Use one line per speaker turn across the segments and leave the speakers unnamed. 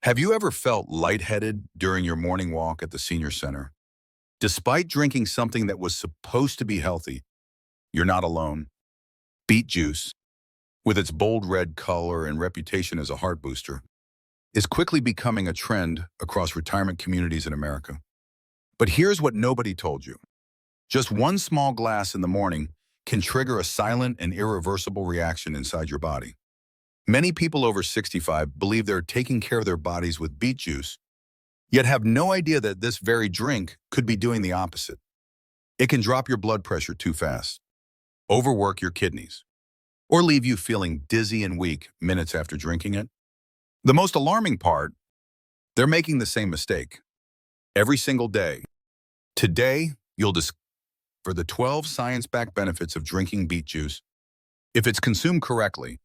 Have you ever felt lightheaded during your morning walk at the senior center? Despite drinking something that was supposed to be healthy, you're not alone. Beet juice, with its bold red color and reputation as a heart booster, is quickly becoming a trend across retirement communities in America. But here's what nobody told you. Just one small glass in the morning can trigger a silent and irreversible reaction inside your body. Many people over 65 believe they're taking care of their bodies with beet juice, yet have no idea that this very drink could be doing the opposite. It can drop your blood pressure too fast, overwork your kidneys, or leave you feeling dizzy and weak minutes after drinking it. The most alarming part, they're making the same mistake every single day. Today, you'll discover the 12 science-backed benefits of drinking beet juice if it's consumed correctly.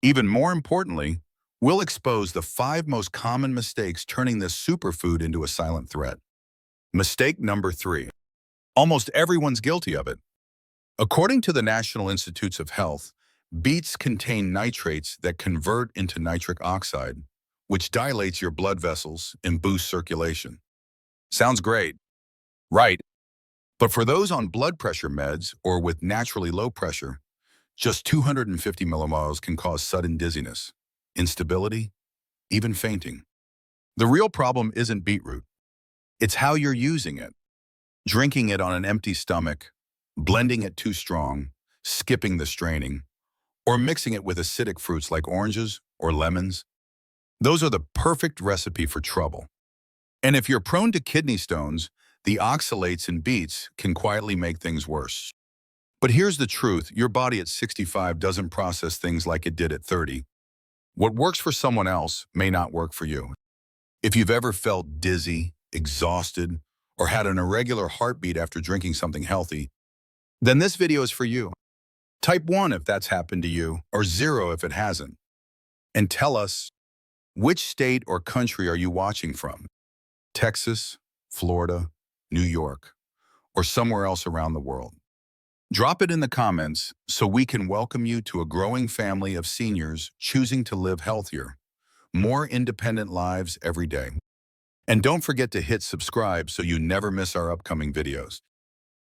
Even more importantly, we'll expose the 5 most common mistakes turning this superfood into a silent threat. Mistake number 3. Almost everyone's guilty of it. According to the National Institutes of Health, beets contain nitrates that convert into nitric oxide, which dilates your blood vessels and boosts circulation. Sounds great, right? But for those on blood pressure meds or with naturally low pressure, just 250 millimoles can cause sudden dizziness, instability, even fainting. The real problem isn't beetroot. It's how you're using it. Drinking it on an empty stomach, blending it too strong, skipping the straining, or mixing it with acidic fruits like oranges or lemons. Those are the perfect recipe for trouble. And if you're prone to kidney stones, the oxalates in beets can quietly make things worse. But here's the truth, your body at 65 doesn't process things like it did at 30. What works for someone else may not work for you. If you've ever felt dizzy, exhausted, or had an irregular heartbeat after drinking something healthy, then this video is for you. Type 1 if that's happened to you, or 0 if it hasn't. And tell us, which state or country are you watching from? Texas, Florida, New York, or somewhere else around the world? Drop it in the comments so we can welcome you to a growing family of seniors choosing to live healthier, more independent lives every day. And don't forget to hit subscribe so you never miss our upcoming videos,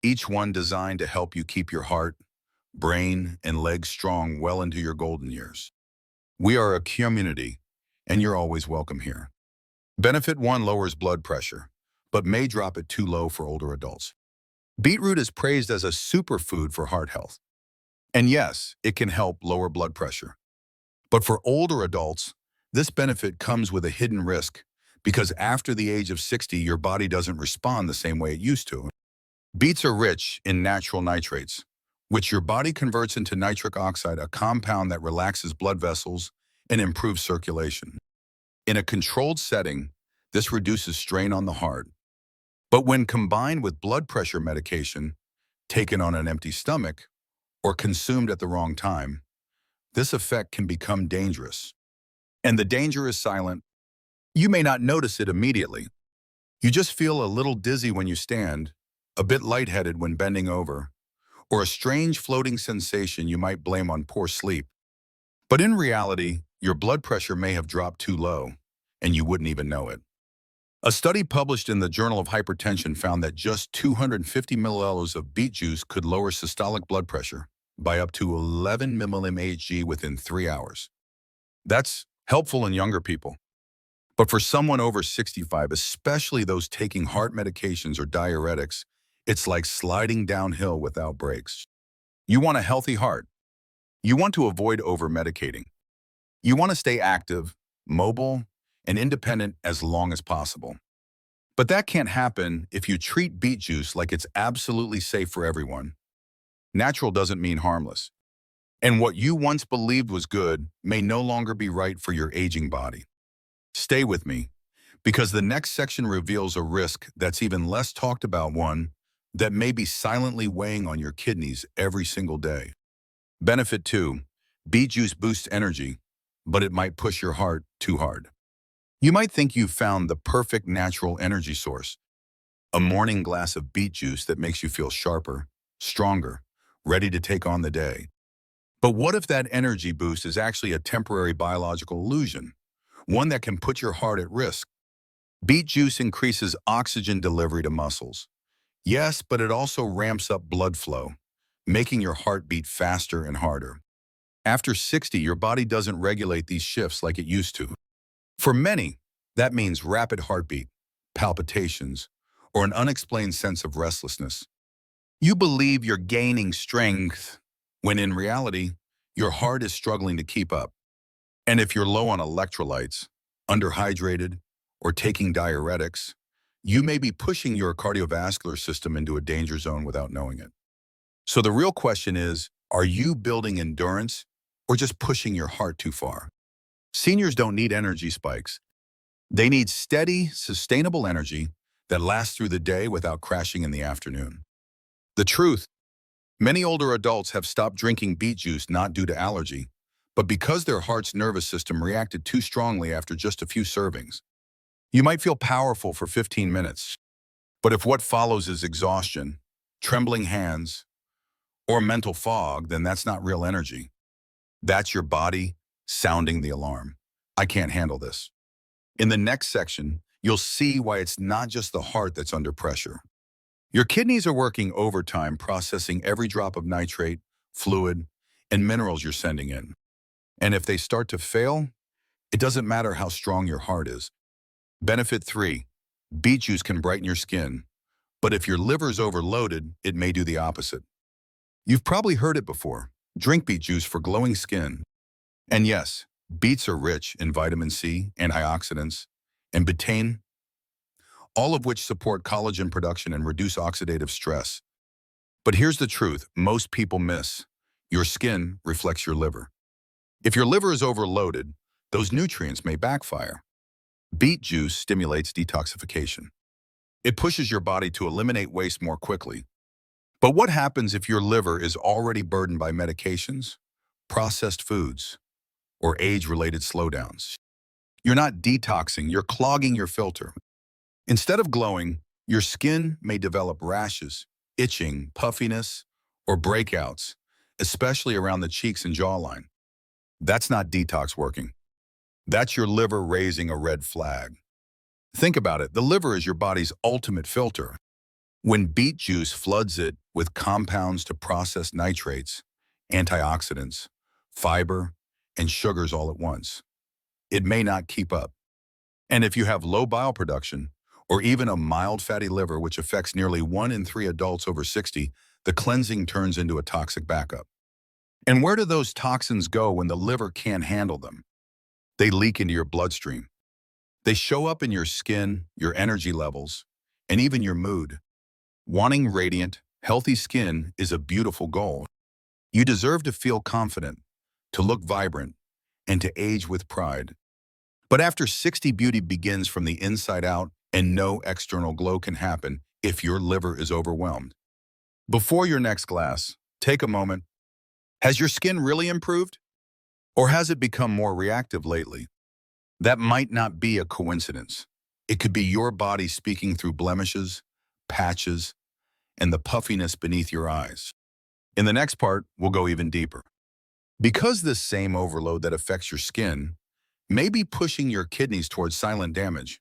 each one designed to help you keep your heart, brain, and legs strong well into your golden years. We are a community, and you're always welcome here. Benefit 1 lowers blood pressure, but may drop it too low for older adults. Beetroot is praised as a superfood for heart health. And yes, it can help lower blood pressure. But for older adults, this benefit comes with a hidden risk because after the age of 60, your body doesn't respond the same way it used to. Beets are rich in natural nitrates, which your body converts into nitric oxide, a compound that relaxes blood vessels and improves circulation. In a controlled setting, this reduces strain on the heart. But when combined with blood pressure medication, taken on an empty stomach, or consumed at the wrong time, this effect can become dangerous. And the danger is silent. You may not notice it immediately. You just feel a little dizzy when you stand, a bit lightheaded when bending over, or a strange floating sensation you might blame on poor sleep. But in reality, your blood pressure may have dropped too low, and you wouldn't even know it. A study published in the Journal of Hypertension found that just 250 milliliters of beet juice could lower systolic blood pressure by up to 11 mmHg within 3 hours. That's helpful in younger people. But for someone over 65, especially those taking heart medications or diuretics, it's like sliding downhill without brakes. You want a healthy heart. You want to avoid over-medicating. You want to stay active, mobile, and independent as long as possible. But that can't happen if you treat beet juice like it's absolutely safe for everyone. Natural doesn't mean harmless. And what you once believed was good may no longer be right for your aging body. Stay with me, because the next section reveals a risk that's even less talked about, one that may be silently weighing on your kidneys every single day. Benefit 2, beet juice boosts energy, but it might push your heart too hard. You might think you've found the perfect natural energy source, a morning glass of beet juice that makes you feel sharper, stronger, ready to take on the day. But what if that energy boost is actually a temporary biological illusion? one that can put your heart at risk. Beet juice increases oxygen delivery to muscles. Yes, but it also ramps up blood flow, making your heart beat faster and harder. After 60, your body doesn't regulate these shifts like it used to. For many, that means rapid heartbeat, palpitations, or an unexplained sense of restlessness. You believe you're gaining strength, when in reality, your heart is struggling to keep up. And if you're low on electrolytes, underhydrated, or taking diuretics, you may be pushing your cardiovascular system into a danger zone without knowing it. So the real question is, are you building endurance or just pushing your heart too far? Seniors don't need energy spikes. They need steady, sustainable energy that lasts through the day without crashing in the afternoon. The truth, many older adults have stopped drinking beet juice not due to allergy, but because their heart's nervous system reacted too strongly after just a few servings. You might feel powerful for 15 minutes, but if what follows is exhaustion, trembling hands, or mental fog, then that's not real energy. That's your body sounding the alarm. I can't handle this. In the next section, you'll see why it's not just the heart that's under pressure. Your kidneys are working overtime processing every drop of nitrate, fluid, and minerals you're sending in. And if they start to fail, it doesn't matter how strong your heart is. Benefit 3. Beet juice can brighten your skin, but if your liver's overloaded, it may do the opposite. You've probably heard it before. Drink beet juice for glowing skin. And yes, beets are rich in vitamin C, antioxidants, and betaine, all of which support collagen production and reduce oxidative stress. But here's the truth most people miss. Your skin reflects your liver. If your liver is overloaded, those nutrients may backfire. Beet juice stimulates detoxification. It pushes your body to eliminate waste more quickly. But what happens if your liver is already burdened by medications, processed foods, or age-related slowdowns? You're not detoxing, you're clogging your filter. Instead of glowing, your skin may develop rashes, itching, puffiness, or breakouts, especially around the cheeks and jawline. That's not detox working. That's your liver raising a red flag. Think about it, the liver is your body's ultimate filter. When beet juice floods it with compounds to process nitrates, antioxidants, fiber, and sugars all at once, it may not keep up. And if you have low bile production, or even a mild fatty liver, which affects nearly 1 in 3 adults over 60, the cleansing turns into a toxic backup. And where do those toxins go when the liver can't handle them? They leak into your bloodstream. They show up in your skin, your energy levels, and even your mood. Wanting radiant, healthy skin is a beautiful goal. You deserve to feel confident, to look vibrant, and to age with pride. But after 60, beauty begins from the inside out, and no external glow can happen if your liver is overwhelmed. Before your next glass, take a moment. Has your skin really improved? Or has it become more reactive lately? That might not be a coincidence. It could be your body speaking through blemishes, patches, and the puffiness beneath your eyes. In the next part, we'll go even deeper. Because this same overload that affects your skin may be pushing your kidneys towards silent damage.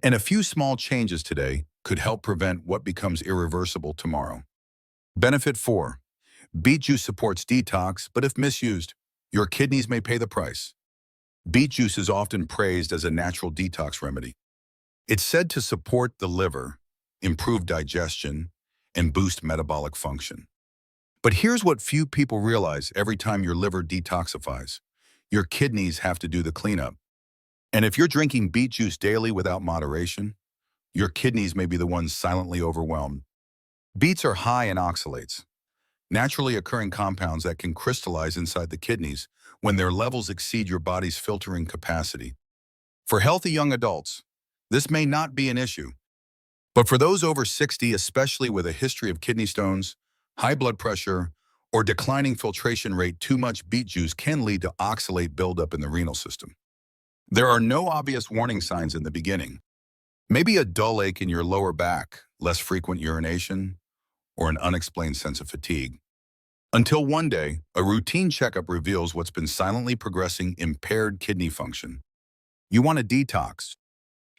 And a few small changes today could help prevent what becomes irreversible tomorrow. Benefit 4. Beet juice supports detox, but if misused, your kidneys may pay the price. Beet juice is often praised as a natural detox remedy. It's said to support the liver, improve digestion, and boost metabolic function. But here's what few people realize every time your liver detoxifies. Your kidneys have to do the cleanup. And if you're drinking beet juice daily without moderation, your kidneys may be the ones silently overwhelmed. Beets are high in oxalates, naturally occurring compounds that can crystallize inside the kidneys when their levels exceed your body's filtering capacity. For healthy young adults, this may not be an issue. But for those over 60, especially with a history of kidney stones, high blood pressure, or declining filtration rate, too much beet juice can lead to oxalate buildup in the renal system. There are no obvious warning signs in the beginning. Maybe a dull ache in your lower back, less frequent urination, or an unexplained sense of fatigue. Until one day, a routine checkup reveals what's been silently progressing impaired kidney function. You want a detox.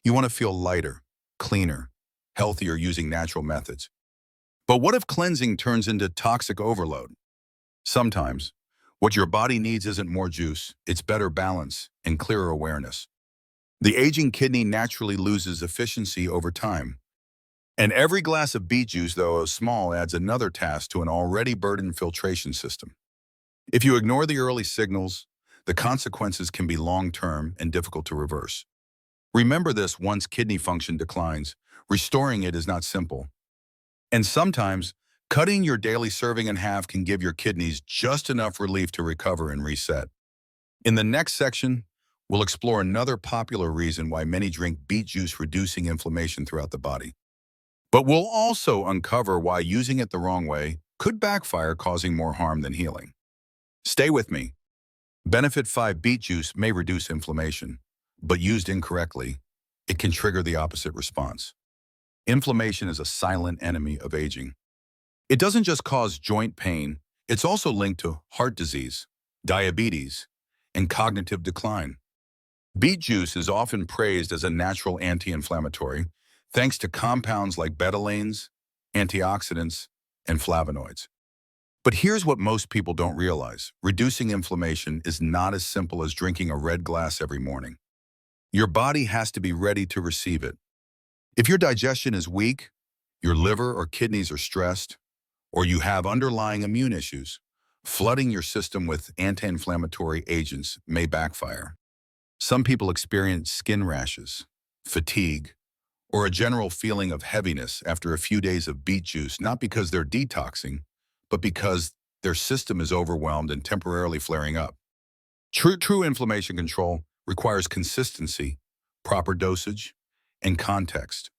You want to feel lighter, cleaner, healthier using natural methods. But what if cleansing turns into toxic overload? Sometimes, what your body needs isn't more juice, it's better balance and clearer awareness. The aging kidney naturally loses efficiency over time. And every glass of beet juice, though small, adds another task to an already burdened filtration system. If you ignore the early signals, the consequences can be long-term and difficult to reverse. Remember this: once kidney function declines, restoring it is not simple. And sometimes, cutting your daily serving in half can give your kidneys just enough relief to recover and reset. In the next section, we'll explore another popular reason why many drink beet juice, reducing inflammation throughout the body. But we'll also uncover why using it the wrong way could backfire, causing more harm than healing. Stay with me. Benefit 5: beet juice may reduce inflammation, but used incorrectly, it can trigger the opposite response. Inflammation is a silent enemy of aging. It doesn't just cause joint pain, it's also linked to heart disease, diabetes, and cognitive decline. Beet juice is often praised as a natural anti-inflammatory, thanks to compounds like betalains, antioxidants, and flavonoids. But here's what most people don't realize: reducing inflammation is not as simple as drinking a red glass every morning. Your body has to be ready to receive it. If your digestion is weak, your liver or kidneys are stressed, or you have underlying immune issues, flooding your system with anti-inflammatory agents may backfire. Some people experience skin rashes, fatigue, or a general feeling of heaviness after a few days of beet juice, not because they're detoxing, but because their system is overwhelmed and temporarily flaring up. True inflammation control requires consistency, proper dosage, and context.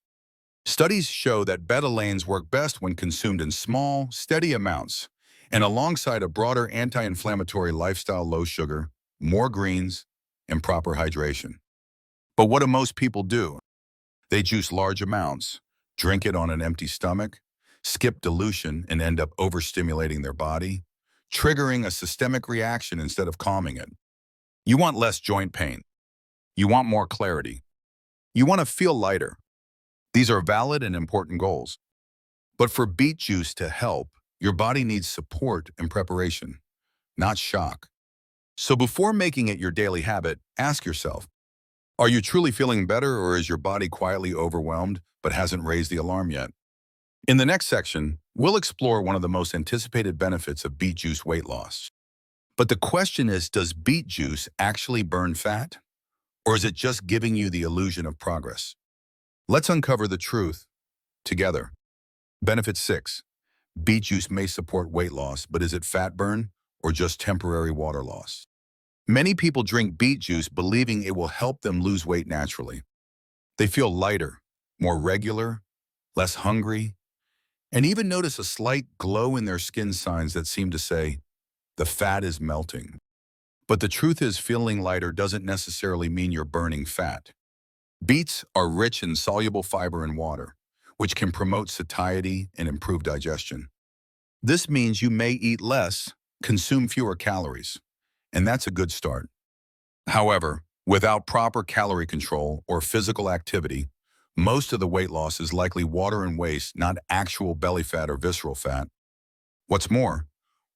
Studies show that betalains work best when consumed in small, steady amounts, and alongside a broader anti-inflammatory lifestyle: low sugar, more greens, and proper hydration. But what do most people do? They juice large amounts, drink it on an empty stomach, skip dilution, and end up overstimulating their body, triggering a systemic reaction instead of calming it. You want less joint pain. You want more clarity. You want to feel lighter. These are valid and important goals. But for beet juice to help, your body needs support and preparation, not shock. So before making it your daily habit, ask yourself, are you truly feeling better, or is your body quietly overwhelmed but hasn't raised the alarm yet? In the next section, we'll explore one of the most anticipated benefits of beet juice: weight loss. But the question is, does beet juice actually burn fat? Or is it just giving you the illusion of progress? Let's uncover the truth together. Benefit 6. Beet juice may support weight loss, but is it fat burn or just temporary water loss? Many people drink beet juice believing it will help them lose weight naturally. They feel lighter, more regular, less hungry, and even notice a slight glow in their skin, signs that seem to say, the fat is melting. But the truth is, feeling lighter doesn't necessarily mean you're burning fat. Beets are rich in soluble fiber and water, which can promote satiety and improve digestion. This means you may eat less, consume fewer calories, and that's a good start. However, without proper calorie control or physical activity, most of the weight loss is likely water and waste, not actual belly fat or visceral fat. What's more,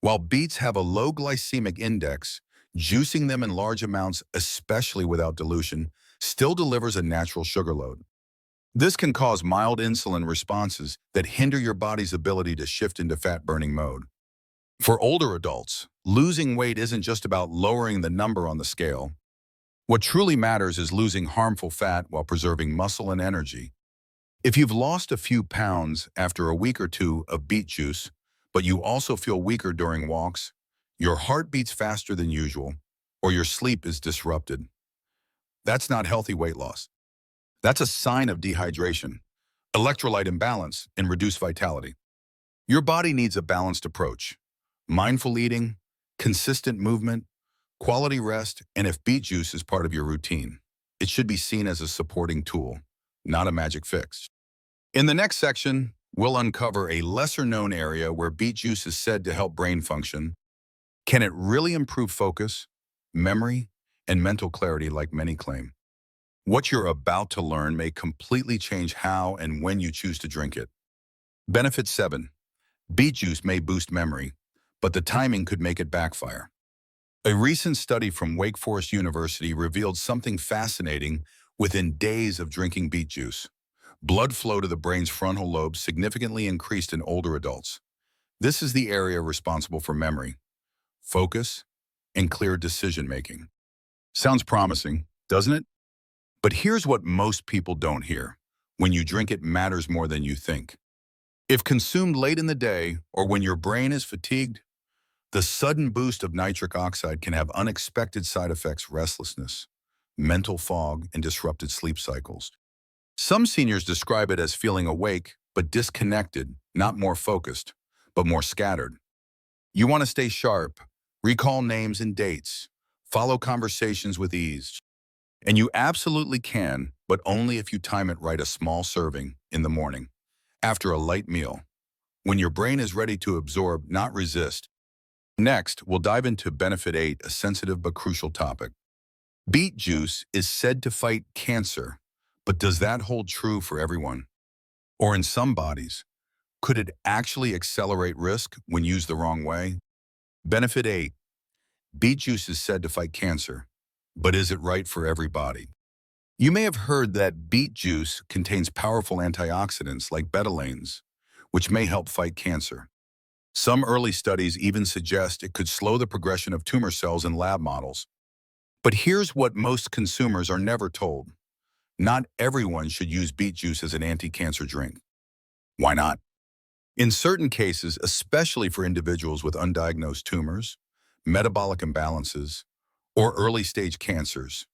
while beets have a low glycemic index, juicing them in large amounts, especially without dilution, still delivers a natural sugar load. This can cause mild insulin responses that hinder your body's ability to shift into fat-burning mode. For older adults, losing weight isn't just about lowering the number on the scale. What truly matters is losing harmful fat while preserving muscle and energy. If you've lost a few pounds after a week or two of beet juice, but you also feel weaker during walks, your heart beats faster than usual, or your sleep is disrupted, that's not healthy weight loss. That's a sign of dehydration, electrolyte imbalance, and reduced vitality. Your body needs a balanced approach: mindful eating, consistent movement, quality rest, and if beet juice is part of your routine, it should be seen as a supporting tool, not a magic fix. In the next section, we'll uncover a lesser-known area where beet juice is said to help brain function. Can it really improve focus, memory, and mental clarity like many claim? What you're about to learn may completely change how and when you choose to drink it. Benefit 7. Beet juice may boost memory, but the timing could make it backfire. A recent study from Wake Forest University revealed something fascinating within days of drinking beet juice. Blood flow to the brain's frontal lobe significantly increased in older adults. This is the area responsible for memory, focus, and clear decision-making. Sounds promising, doesn't it? But here's what most people don't hear. When you drink it matters more than you think. If consumed late in the day or when your brain is fatigued, the sudden boost of nitric oxide can have unexpected side effects: restlessness, mental fog, and disrupted sleep cycles. Some seniors describe it as feeling awake but disconnected, not more focused, but more scattered. You want to stay sharp, recall names and dates, follow conversations with ease. And you absolutely can, but only if you time it right: a small serving in the morning, after a light meal, when your brain is ready to absorb, not resist. Next, we'll dive into Benefit 8, a sensitive but crucial topic. Beet juice is said to fight cancer, but does that hold true for everyone? Or in some bodies, could it actually accelerate risk when used the wrong way? Benefit 8. Beet juice is said to fight cancer, but is it right for everybody? You may have heard that beet juice contains powerful antioxidants like betalains, which may help fight cancer. Some early studies even suggest it could slow the progression of tumor cells in lab models. But here's what most consumers are never told. Not everyone should use beet juice as an anti-cancer drink. Why not? In certain cases, especially for individuals with undiagnosed tumors, metabolic imbalances, or early-stage cancers,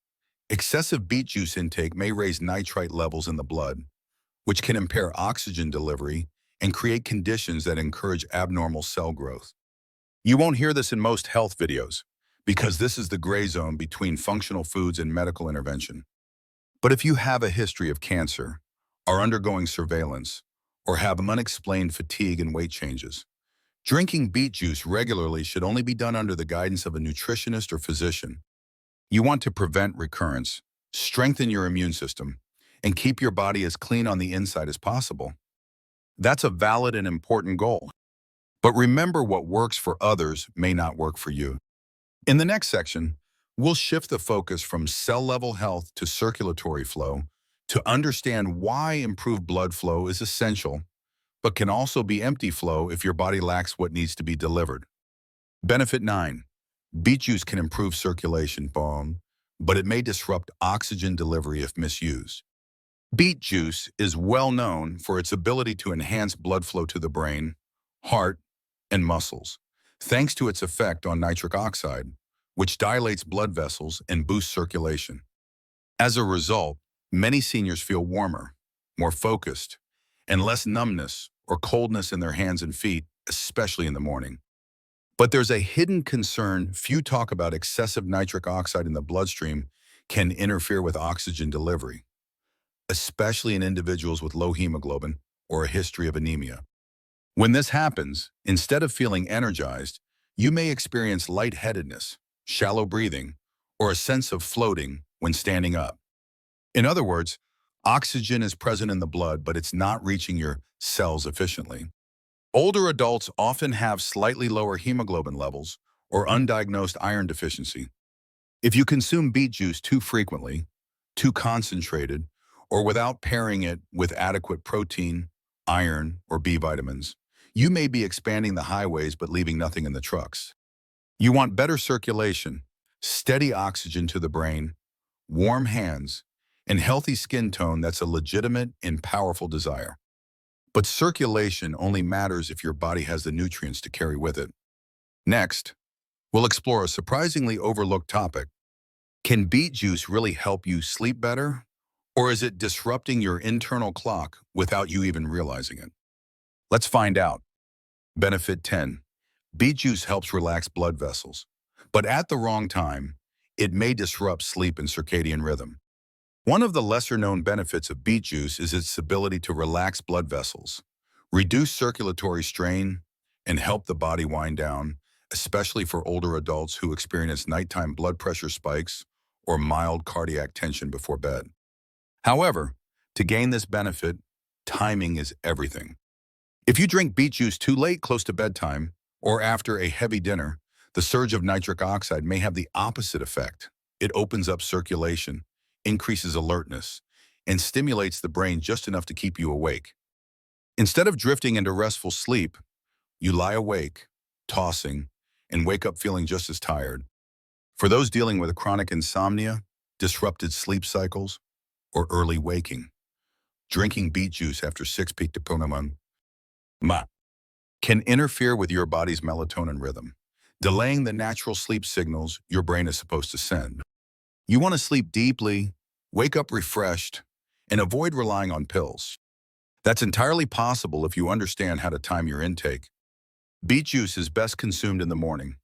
excessive beet juice intake may raise nitrite levels in the blood, which can impair oxygen delivery and create conditions that encourage abnormal cell growth. You won't hear this in most health videos, because this is the gray zone between functional foods and medical intervention. But if you have a history of cancer, are undergoing surveillance, or have unexplained fatigue and weight changes, drinking beet juice regularly should only be done under the guidance of a nutritionist or physician. You want to prevent recurrence, strengthen your immune system, and keep your body as clean on the inside as possible. That's a valid and important goal. But remember, what works for others may not work for you. In the next section, we'll shift the focus from cell-level health to circulatory flow to understand why improved blood flow is essential, but can also be empty flow if your body lacks what needs to be delivered. Benefit 9. Beet juice can improve circulation, but it may disrupt oxygen delivery if misused. Beet juice is well known for its ability to enhance blood flow to the brain, heart, and muscles, thanks to its effect on nitric oxide, which dilates blood vessels and boosts circulation. As a result, many seniors feel warmer, more focused, and less numbness or coldness in their hands and feet, especially in the morning. But there's a hidden concern. Few talk about: excessive nitric oxide in the bloodstream can interfere with oxygen delivery, especially in individuals with low hemoglobin or a history of anemia. When this happens, instead of feeling energized, you may experience lightheadedness, shallow breathing, or a sense of floating when standing up. In other words, oxygen is present in the blood, but it's not reaching your cells efficiently. Older adults often have slightly lower hemoglobin levels or undiagnosed iron deficiency. If you consume beet juice too frequently, too concentrated, or without pairing it with adequate protein, iron, or B vitamins, you may be expanding the highways but leaving nothing in the trucks. You want better circulation, steady oxygen to the brain, warm hands, and healthy skin tone. That's a legitimate and powerful desire. But circulation only matters if your body has the nutrients to carry with it. Next, we'll explore a surprisingly overlooked topic. Can beet juice really help you sleep better? Or is it disrupting your internal clock without you even realizing it? Let's find out. Benefit 10. Beet juice helps relax blood vessels, but at the wrong time, it may disrupt sleep and circadian rhythm. One of the lesser-known benefits of beet juice is its ability to relax blood vessels, reduce circulatory strain, and help the body wind down, especially for older adults who experience nighttime blood pressure spikes or mild cardiac tension before bed. However, to gain this benefit, timing is everything. If you drink beet juice too late, close to bedtime, or after a heavy dinner, the surge of nitric oxide may have the opposite effect. It opens up circulation, increases alertness, and stimulates the brain just enough to keep you awake. Instead of drifting into restful sleep, you lie awake, tossing, and wake up feeling just as tired. For those dealing with chronic insomnia, disrupted sleep cycles, or early waking, drinking beet juice after 6 p.m. can interfere with your body's melatonin rhythm, delaying the natural sleep signals your brain is supposed to send. You want to sleep deeply, wake up refreshed, and avoid relying on pills. That's entirely possible if you understand how to time your intake. Beet juice is best consumed in the morning,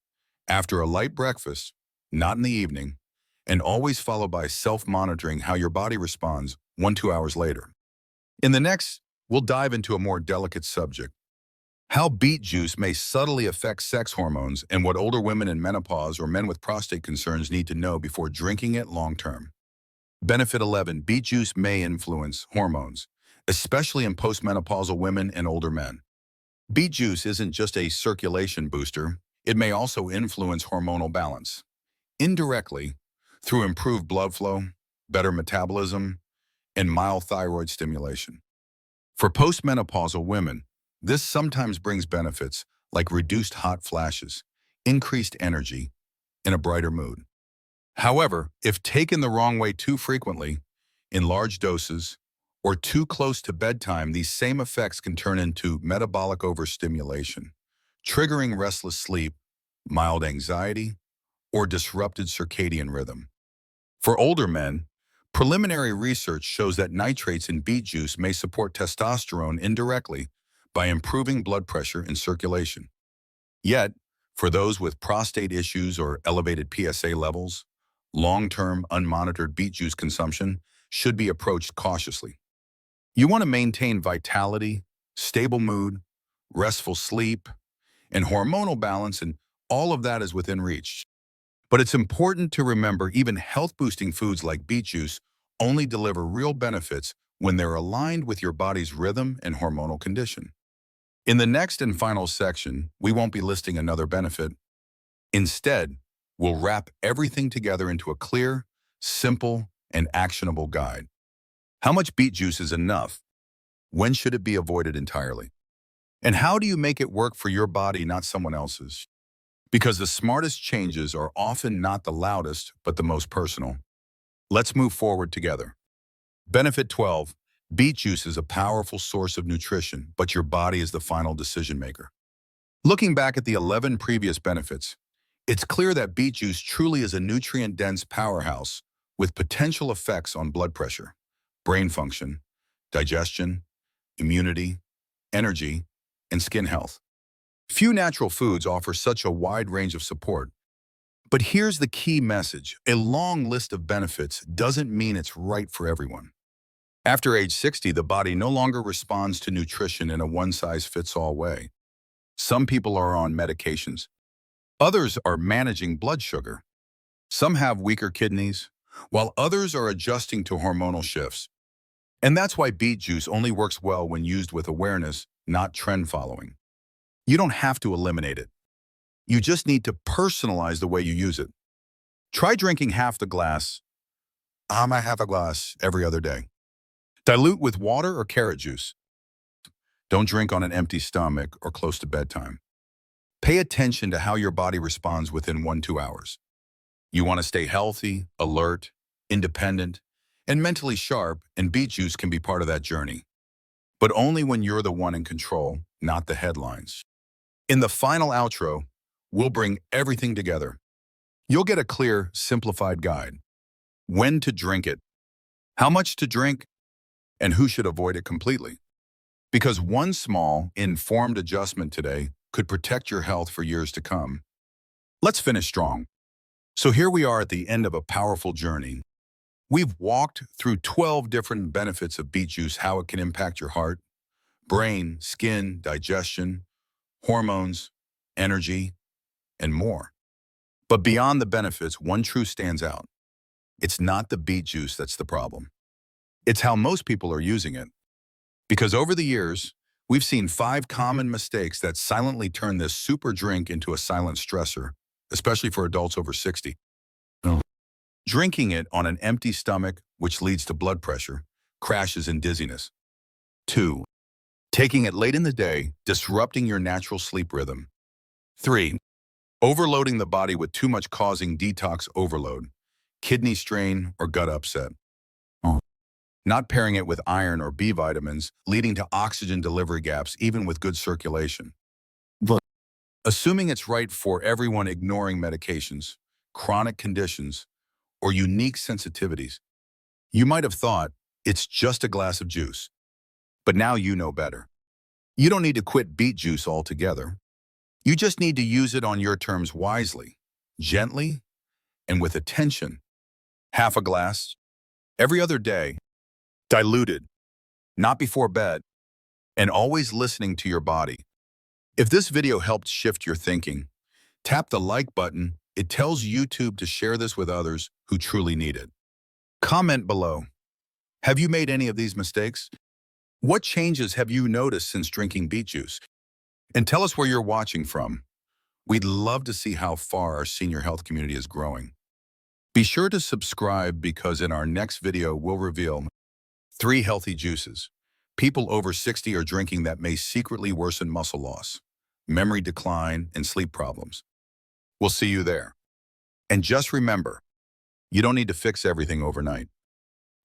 after a light breakfast, not in the evening, and always followed by self-monitoring how your body responds 1-2 hours later. In the next, we'll dive into a more delicate subject: how beet juice may subtly affect sex hormones and what older women in menopause or men with prostate concerns need to know before drinking it long-term. Benefit 11. Beet juice may influence hormones, especially in postmenopausal women and older men. Beet juice isn't just a circulation booster, it may also influence hormonal balance, indirectly, through improved blood flow, better metabolism, and mild thyroid stimulation. For postmenopausal women, this sometimes brings benefits like reduced hot flashes, increased energy, and a brighter mood. However, if taken the wrong way too frequently, in large doses, or too close to bedtime, these same effects can turn into metabolic overstimulation, triggering restless sleep, mild anxiety, or disrupted circadian rhythm. For older men, preliminary research shows that nitrates in beet juice may support testosterone indirectly by improving blood pressure and circulation. Yet, for those with prostate issues or elevated PSA levels, long-term unmonitored beet juice consumption should be approached cautiously. You want to maintain vitality, stable mood, restful sleep, and hormonal balance, and all of that is within reach. But it's important to remember even health-boosting foods like beet juice only deliver real benefits when they're aligned with your body's rhythm and hormonal condition. In the next and final section, we won't be listing another benefit. Instead, we'll wrap everything together into a clear, simple, and actionable guide. How much beet juice is enough? When should it be avoided entirely? And how do you make it work for your body, not someone else's? Because the smartest changes are often not the loudest, but the most personal. Let's move forward together. Benefit 12. Beet juice is a powerful source of nutrition, but your body is the final decision maker. Looking back at the 11 previous benefits, it's clear that beet juice truly is a nutrient-dense powerhouse with potential effects on blood pressure, brain function, digestion, immunity, energy, and skin health. Few natural foods offer such a wide range of support. But here's the key message: a long list of benefits doesn't mean it's right for everyone. After age 60, the body no longer responds to nutrition in a one-size-fits-all way. Some people are on medications. Others are managing blood sugar. Some have weaker kidneys, while others are adjusting to hormonal shifts. And that's why beet juice only works well when used with awareness, not trend following. You don't have to eliminate it. You just need to personalize the way you use it. Try drinking half the glass, half a glass every other day. Dilute with water or carrot juice. Don't drink on an empty stomach or close to bedtime. Pay attention to how your body responds within 1-2 hours. You want to stay healthy, alert, independent, and mentally sharp, and beet juice can be part of that journey. But only when you're the one in control, not the headlines. In the final outro, we'll bring everything together. You'll get a clear, simplified guide. When to drink it, how much to drink, and who should avoid it completely. Because one small, informed adjustment today could protect your health for years to come. Let's finish strong. So here we are at the end of a powerful journey. We've walked through 12 different benefits of beet juice, how it can impact your heart, brain, skin, digestion, hormones, energy, and more. But beyond the benefits, one truth stands out. It's not the beet juice that's the problem. It's how most people are using it. Because over the years, we've seen 5 common mistakes that silently turn this super drink into a silent stressor, especially for adults over 60. Oh. Drinking it on an empty stomach, which leads to blood pressure, crashes, and dizziness. 2. Taking it late in the day, disrupting your natural sleep rhythm. 3. Overloading the body with too much, causing detox overload, kidney strain, or gut upset. Oh. Not pairing it with iron or B vitamins, leading to oxygen delivery gaps even with good circulation. But assuming it's right for everyone, ignoring medications, chronic conditions, or unique sensitivities. You might have thought it's just a glass of juice, but now you know better. You don't need to quit beet juice altogether. You just need to use it on your terms wisely, gently, and with attention. Half a glass, every other day, diluted, not before bed, and always listening to your body. If this video helped shift your thinking, tap the like button. It tells YouTube to share this with others who truly need it. Comment below. Have you made any of these mistakes? What changes have you noticed since drinking beet juice? And tell us where you're watching from. We'd love to see how far our senior health community is growing. Be sure to subscribe, because in our next video we'll reveal 3 healthy juices people over 60 are drinking that may secretly worsen muscle loss, memory decline, and sleep problems. We'll see you there. And just remember, you don't need to fix everything overnight.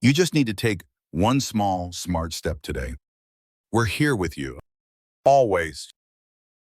You just need to take one small, smart step today. We're here with you, always.